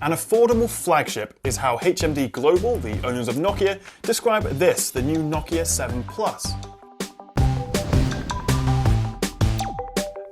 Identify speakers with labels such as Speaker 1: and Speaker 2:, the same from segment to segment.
Speaker 1: An affordable flagship is how HMD Global, the owners of Nokia, describe this, the new Nokia 7 Plus.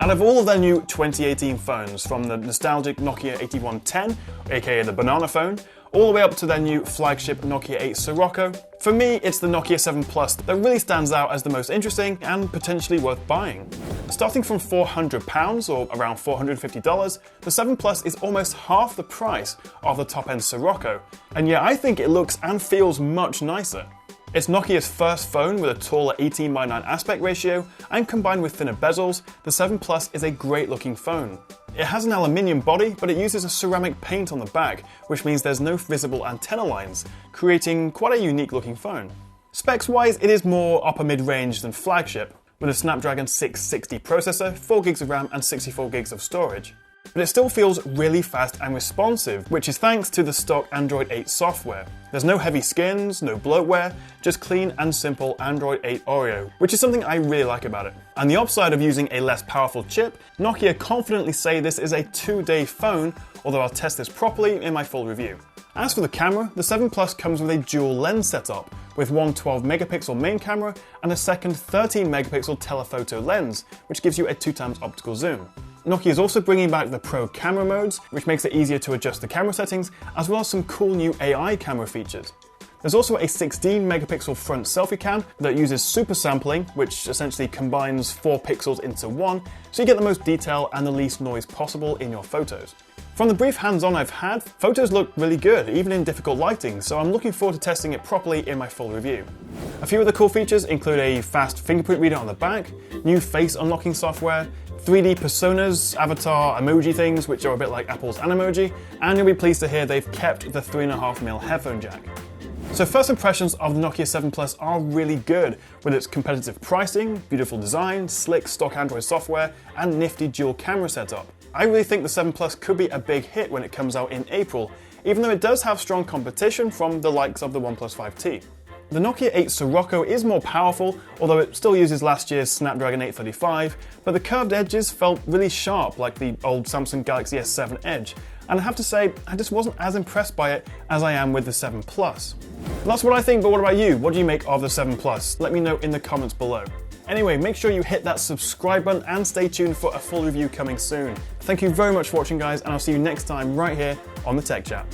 Speaker 1: Out of all of their new 2018 phones, from the nostalgic Nokia 8110, aka the banana phone, all the way up to their new flagship Nokia 8 Sirocco, for me it's the Nokia 7 Plus that really stands out as the most interesting and potentially worth buying. Starting from £400 or around $450, the 7 Plus is almost half the price of the top-end Sirocco, and yet I think it looks and feels much nicer. It's Nokia's first phone with a taller 18:9 aspect ratio, and combined with thinner bezels, the 7 Plus is a great looking phone. It has an aluminium body, but it uses a ceramic paint on the back, which means there's no visible antenna lines, creating quite a unique looking phone. Specs wise, it is more upper mid-range than flagship, with a Snapdragon 660 processor, 4GB of RAM and 64GB of storage. But it still feels really fast and responsive, which is thanks to the stock Android 8 software. There's no heavy skins, no bloatware, just clean and simple Android 8 Oreo, which is something I really like about it. And the upside of using a less powerful chip, Nokia confidently say this is a 2-day phone, although I'll test this properly in my full review. As for the camera, the 7 Plus comes with a dual lens setup, with one 12-megapixel main camera and a second 13-megapixel telephoto lens, which gives you a 2x optical zoom. Nokia is also bringing back the Pro camera modes, which makes it easier to adjust the camera settings, as well as some cool new AI camera features. There's also a 16-megapixel front selfie cam that uses super sampling, which essentially combines 4 pixels into one, so you get the most detail and the least noise possible in your photos. From the brief hands-on I've had, photos look really good, even in difficult lighting, so I'm looking forward to testing it properly in my full review. A few of the cool features include a fast fingerprint reader on the back, new face unlocking software, 3D personas, avatar, emoji things, which are a bit like Apple's Animoji, and you'll be pleased to hear they've kept the 3.5mm headphone jack. So first impressions of the Nokia 7 Plus are really good, with its competitive pricing, beautiful design, slick stock Android software, and nifty dual camera setup. I really think the 7 Plus could be a big hit when it comes out in April, even though it does have strong competition from the likes of the OnePlus 5T. The Nokia 8 Sirocco is more powerful, although it still uses last year's Snapdragon 835, but the curved edges felt really sharp like the old Samsung Galaxy S7 Edge, and I have to say, I just wasn't as impressed by it as I am with the 7 Plus. That's what I think, but what about you? What do you make of the 7 Plus? Let me know in the comments below. Anyway, make sure you hit that subscribe button and stay tuned for a full review coming soon. Thank you very much for watching, guys, and I'll see you next time right here on the Tech Chat.